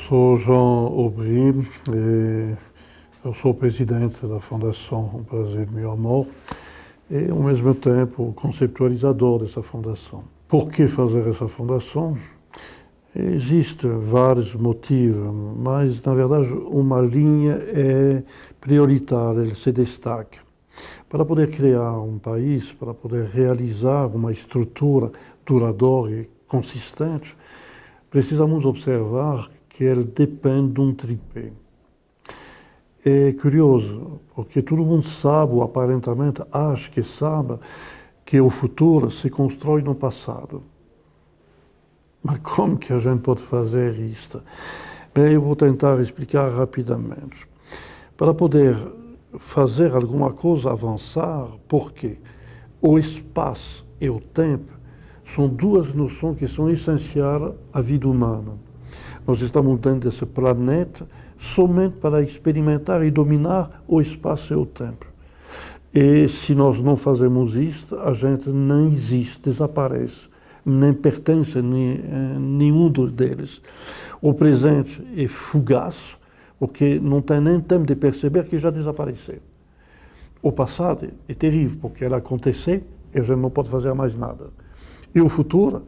Sou João Aubry e eu sou presidente da Fundação Brasil Meu Amor e, ao mesmo tempo, conceptualizador dessa fundação. Por que fazer essa fundação? Existem vários motivos, mas, na verdade, uma linha é prioritária, ele se destaca. Para poder criar um país, para poder realizar uma estrutura duradoura e consistente, precisamos observar que ele depende de um tripé. É curioso, porque todo mundo sabe, ou aparentemente acha que sabe, que o futuro se constrói no passado. Mas como que a gente pode fazer isto? Bem, eu vou tentar explicar rapidamente. Para poder fazer alguma coisa avançar, porque o espaço e o tempo são duas noções que são essenciais à vida humana. Nós estamos dentro desse planeta somente para experimentar e dominar o espaço e o tempo. E se nós não fazemos isto, a gente não existe, desaparece, nem pertence a nenhum deles. O presente é fugaz, porque não tem nem tempo de perceber que já desapareceu. O passado é terrível, porque ele aconteceu e a gente não pode fazer mais nada. E o futuro,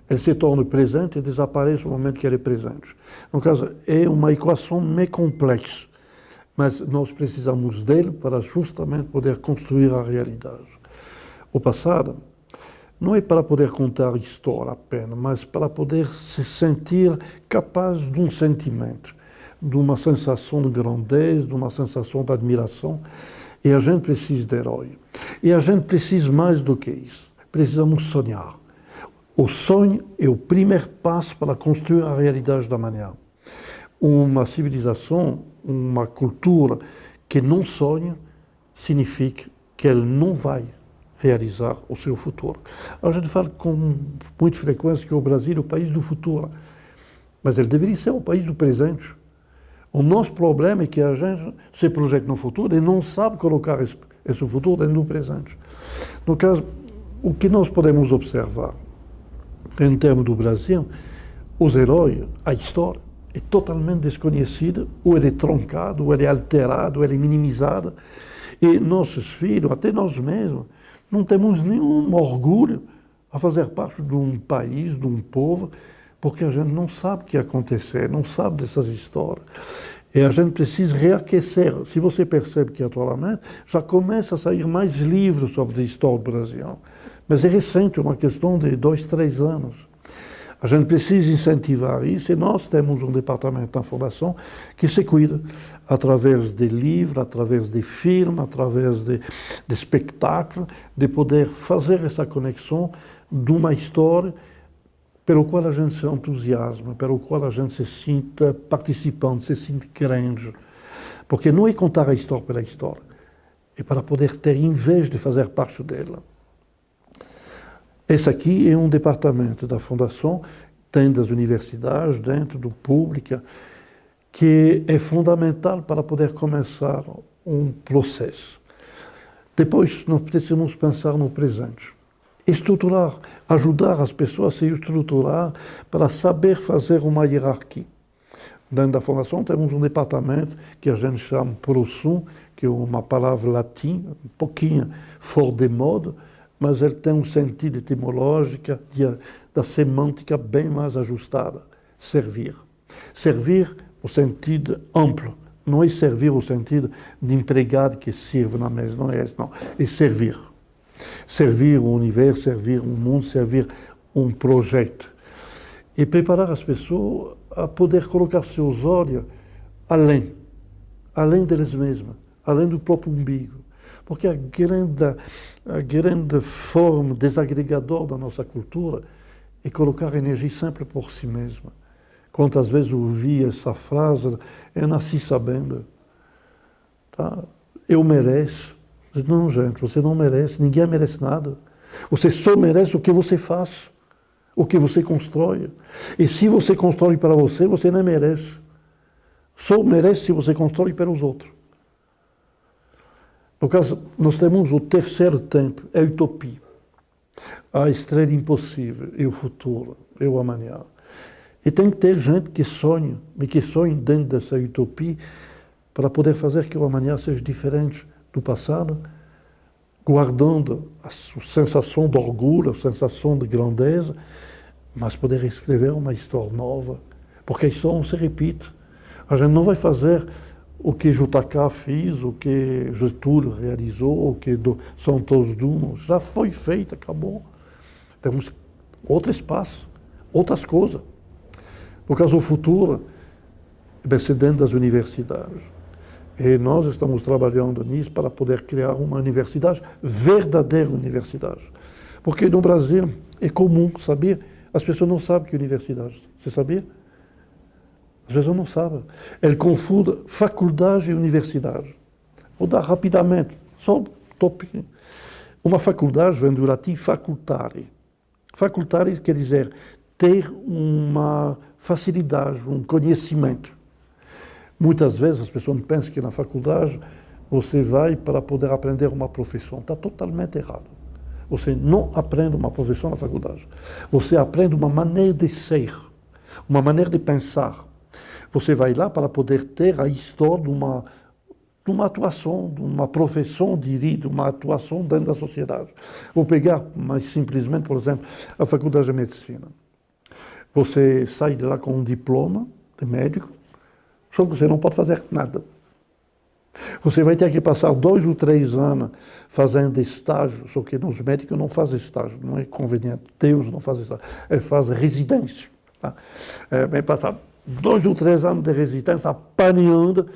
ele se torna presente e desaparece no momento que ele é presente. No caso, é uma equação meio complexa, mas nós precisamos dele para justamente poder construir a realidade. O passado não é para poder contar história apenas, mas para poder se sentir capaz de um sentimento, de uma sensação de grandeza, de uma sensação de admiração. E a gente precisa de herói. E a gente precisa mais do que isso. Precisamos sonhar. O sonho é o primeiro passo para construir a realidade da manhã. Uma civilização, uma cultura que não sonha, significa que ele não vai realizar o seu futuro. A gente fala com muita frequência que o Brasil é o país do futuro, mas ele deveria ser o país do presente. O nosso problema é que a gente se projeta no futuro e não sabe colocar esse futuro dentro do presente. No caso, o que nós podemos observar em termos do Brasil, os heróis, a história, é totalmente desconhecida, ou ele é truncado, ou ele é alterado, ou ele é minimizado. E nossos filhos, até nós mesmos, não temos nenhum orgulho a fazer parte de um país, de um povo, porque a gente não sabe o que aconteceu, não sabe dessas histórias. E a gente precisa reaquecer. Se você percebe que atualmente já começa a sair mais livros sobre a história do Brasil, mas é recente, uma questão de 2, 3 anos. A gente precisa incentivar isso e nós temos um departamento da Fundação que se cuida através de livros, através de filmes, através de espetáculos, de poder fazer essa conexão de uma história pelo qual a gente se entusiasma, pelo qual a gente se sinta participante, se sinta crente. Porque não é contar a história pela história, é para poder ter, em vez de fazer parte dela. Esse aqui é um departamento da Fundação, dentro das universidades, dentro do público, que é fundamental para poder começar um processo. Depois, nós precisamos pensar no presente. Estruturar, ajudar as pessoas a se estruturar para saber fazer uma hierarquia. Dentro da Fundação temos um departamento que a gente chama ProSum, que é uma palavra latina, um pouquinho fora de moda, mas ele tem um sentido etimológico, da semântica bem mais ajustada. Servir. Servir no sentido amplo. Não é servir no sentido de empregado que sirva na mesa, não é isso, não. É servir. Servir o universo, servir o mundo, servir um projeto. E preparar as pessoas a poder colocar seus olhos além deles mesmos, além do próprio umbigo. Porque a grande forma desagregadora da nossa cultura é colocar a energia sempre por si mesma. Quantas vezes eu ouvi essa frase, eu nasci sabendo, tá? Eu mereço. Não, gente, você não merece, ninguém merece nada. Você só merece o que você faz, o que você constrói. E se você constrói para você, você não merece. Só merece se você constrói para os outros. No caso, nós temos o terceiro tempo, é a utopia. A estrela impossível, é o futuro, é o amanhã. E tem que ter gente que sonha, e que sonhe dentro dessa utopia, para poder fazer que o amanhã seja diferente do passado, guardando a sensação de orgulho, a sensação de grandeza, mas poder escrever uma história nova, porque a história não se repite. A gente não vai fazer o que JK fez, o que Getúlio realizou, o que Santos Dumont, já foi feito, acabou. Temos outro espaço, outras coisas. No caso do futuro, vai ser dentro das universidades. E nós estamos trabalhando nisso para poder criar uma universidade, verdadeira universidade. Porque no Brasil é comum, sabia? As pessoas não sabem que é universidade. Você sabia? As pessoas não sabem. Ele confunde faculdade e universidade. Vou dar rapidamente, só tópico. Uma faculdade vem do latim facultare. Facultare quer dizer ter uma facilidade, um conhecimento. Muitas vezes as pessoas pensam que na faculdade você vai para poder aprender uma profissão. Está totalmente errado. Você não aprende uma profissão na faculdade. Você aprende uma maneira de ser, uma maneira de pensar. Você vai lá para poder ter a história de uma atuação, de uma profissão, diria, de uma atuação dentro da sociedade. Vou pegar mais simplesmente, por exemplo, a faculdade de medicina. Você sai de lá com um diploma de médico, só que você não pode fazer nada. Você vai ter que passar 2 ou 3 anos fazendo estágio, só que nos médicos não fazem estágio, não é conveniente. Deus não faz estágio, ele faz residência. Tá? Vai passar 2 ou 3 anos de residência apanhando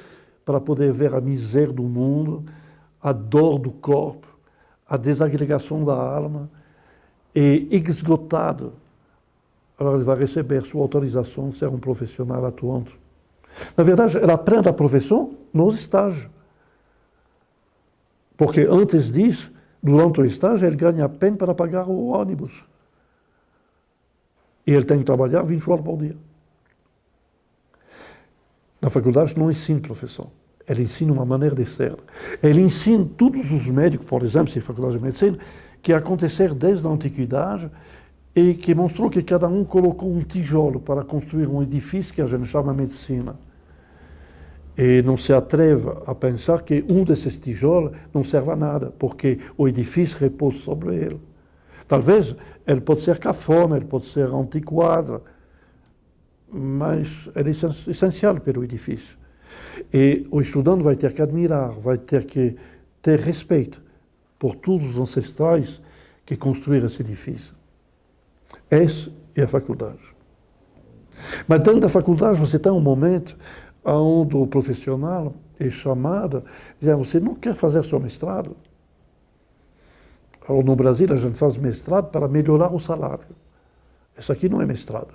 para poder ver a miséria do mundo, a dor do corpo, a desagregação da alma, e esgotado. Agora ele vai receber sua autorização de ser um profissional atuante. Na verdade, ele aprende a profissão nos estágios. Porque antes disso, durante o estágio, ele ganha apenas para pagar o ônibus. E ele tem que trabalhar 20 horas por dia. Na faculdade não ensina profissão. Ele ensina uma maneira de ser. Ele ensina todos os médicos, por exemplo, se é faculdade de medicina, que aconteceram desde a antiguidade e que mostrou que cada um colocou um tijolo para construir um edifício que a gente chama medicina. E não se atreve a pensar que um desses tijolos não serve a nada, porque o edifício repousa sobre ele. Talvez ele pode ser cafona, ele pode ser antiquado, mas ele é essencial para o edifício. E o estudante vai ter que admirar, vai ter que ter respeito por todos os ancestrais que construíram esse edifício. Essa é a faculdade. Mas dentro da faculdade você tem um momento onde o profissional é chamado, dizendo, você não quer fazer seu mestrado? No Brasil a gente faz mestrado para melhorar o salário. Isso aqui não é mestrado.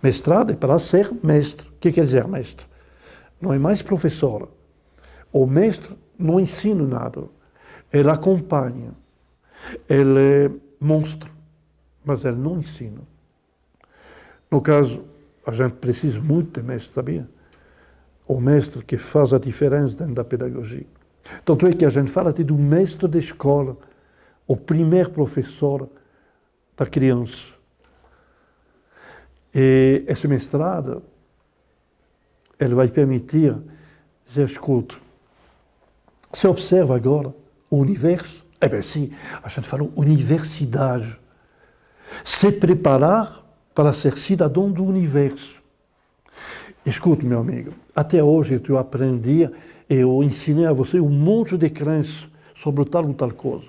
Mestrado é para ser mestre. O que quer dizer mestre? Não é mais professor. O mestre não ensina nada. Ele acompanha. Ele mostra. Mas ele não ensina. No caso, a gente precisa muito de mestre, sabia? O mestre que faz a diferença dentro da pedagogia. Tanto é que a gente fala até do mestre da escola, o primeiro professor da criança. E esse mestrado, ele vai permitir, dizer, escuta, você observa agora o universo? Bem, sim, a gente falou universidade. Se preparar para ser cidadão do universo. Escute, meu amigo, até hoje eu aprendi, eu ensinei a você um monte de crenças sobre tal ou tal coisa.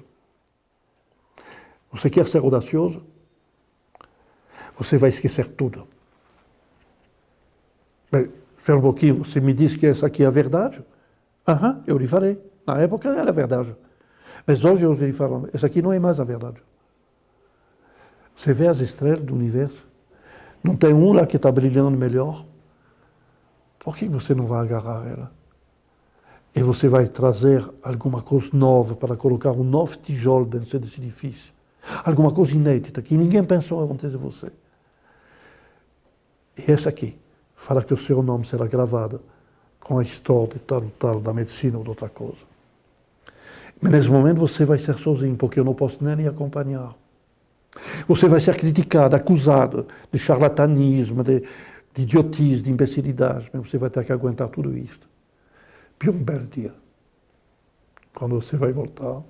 Você quer ser audacioso? Você vai esquecer tudo. Bem, espera um pouquinho, você me diz que essa aqui é a verdade? Aham, eu lhe falei. Na época era a verdade. Mas hoje eu lhe falo, essa aqui não é mais a verdade. Você vê as estrelas do universo? Não tem um lá que está brilhando melhor? Por que você não vai agarrar ela? E você vai trazer alguma coisa nova para colocar um novo tijolo dentro desse edifício. Alguma coisa inédita que ninguém pensou antes de você. E essa aqui fala que o seu nome será gravado com a história de tal ou tal, da medicina ou de outra coisa. Mas nesse momento você vai ser sozinho, porque eu não posso nem lhe acompanhar. Você vai ser criticado, acusado de charlatanismo, de idiotice, de imbecilidade, mas você vai ter que aguentar tudo isto. E um belo dia, quando você vai voltar,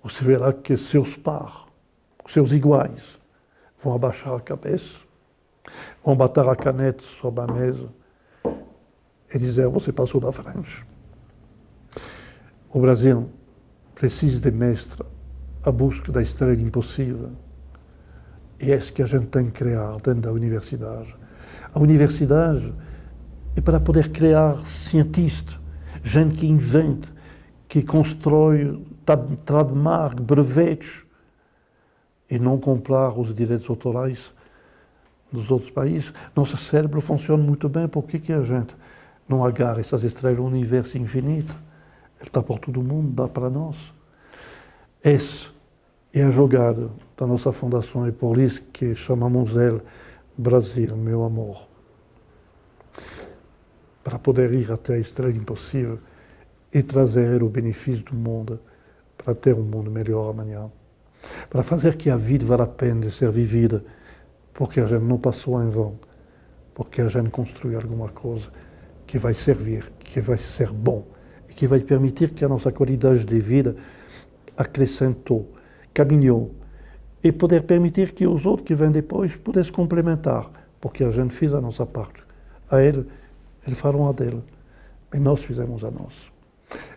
você verá que seus pares, seus iguais, vão abaixar a cabeça, vão bater a caneta sobre a mesa e dizer: você passou da frente. O Brasil precisa de mestre à busca da estrela impossível. E é isso que a gente tem que criar dentro da universidade. A universidade é para poder criar cientistas, gente que inventa, que constrói, trademark, brevetes, e não comprar os direitos autorais dos outros países. Nosso cérebro funciona muito bem, por que a gente não agarra essas estrelas no universo infinito? Ele está por todo mundo, dá para nós. Essa é a jogada da nossa fundação, e por isso que chamamos ele Brasil, meu amor. Para poder ir até a estrela impossível e trazer o benefício do mundo, para ter um mundo melhor amanhã. Para fazer que a vida vale a pena de ser vivida, porque a gente não passou em vão, porque a gente construiu alguma coisa que vai servir, que vai ser bom, e que vai permitir que a nossa qualidade de vida acrescentou, caminhou, e poder permitir que os outros que vêm depois pudessem complementar, porque a gente fez a nossa parte. A eles farão a dele, e nós fizemos a nossa.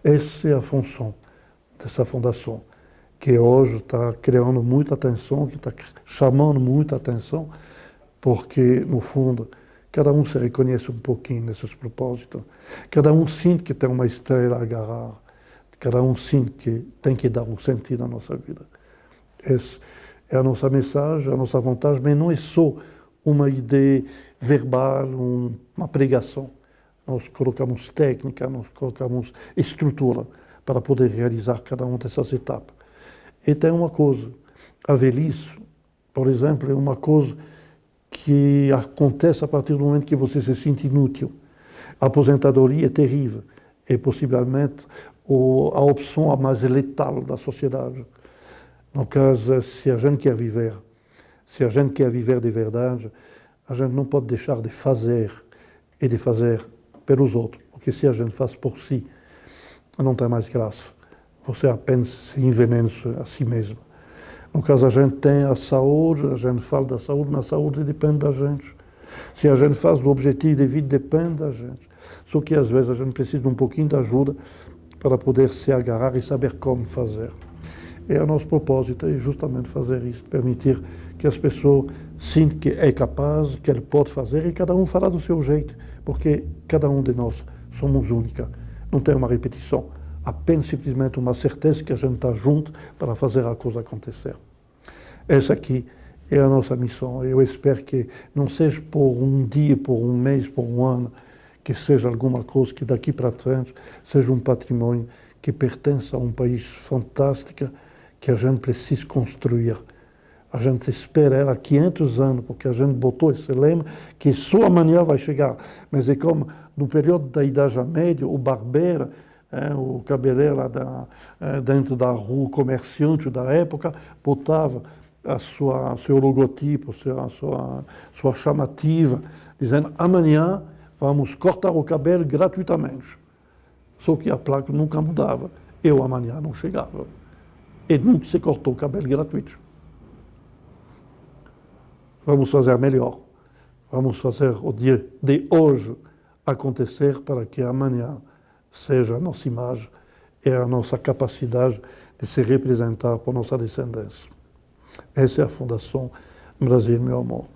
Essa é a função dessa fundação, que hoje está criando muita atenção, que está chamando muita atenção, porque, no fundo, cada um se reconhece um pouquinho nesses propósitos, cada um sente que tem uma estrela a agarrar, cada um sente que tem que dar um sentido à nossa vida. Essa é a nossa mensagem, a nossa vontade, mas não é só uma ideia verbal, uma pregação. Nós colocamos técnica, nós colocamos estrutura para poder realizar cada uma dessas etapas. E tem uma coisa, a velhice, por exemplo, é uma coisa que acontece a partir do momento que você se sente inútil. A aposentadoria é terrível, é possivelmente a opção a mais letal da sociedade. No caso, se a gente quer viver, se a gente quer viver de verdade, a gente não pode deixar de fazer e de fazer pelos outros, porque se a gente faz por si, não tem mais graça. Você apenas se envenena a si mesmo. No caso, a gente tem a saúde, a gente fala da saúde, mas a saúde depende da gente. Se a gente faz do objetivo de vida, depende da gente. Só que às vezes a gente precisa de um pouquinho de ajuda para poder se agarrar e saber como fazer. E o nosso propósito é justamente fazer isso, permitir que as pessoas sintam que é capaz, que ele pode fazer, e cada um fará do seu jeito, porque cada um de nós somos única, não tem uma repetição, apenas simplesmente uma certeza que a gente está junto para fazer a coisa acontecer. Essa aqui é a nossa missão. Eu espero que não seja por um dia, por um mês, por um ano, que seja alguma coisa que daqui para frente seja um patrimônio que pertence a um país fantástico que a gente precisa construir. A gente espera ela há 500 anos, porque a gente botou esse lema que só amanhã vai chegar. Mas é como no período da Idade Média, o barbeiro, o cabeleireiro dentro da rua, o comerciante da época, botava seu logotipo, sua chamativa, dizendo: amanhã vamos cortar o cabelo gratuitamente. Só que a placa nunca mudava. E o amanhã não chegava. E nunca se cortou o cabelo gratuito. Vamos fazer melhor. Vamos fazer o dia de hoje acontecer para que amanhã seja a nossa imagem e a nossa capacidade de se representar por nossa descendência. Essa é a Fundação Brasil, meu amor.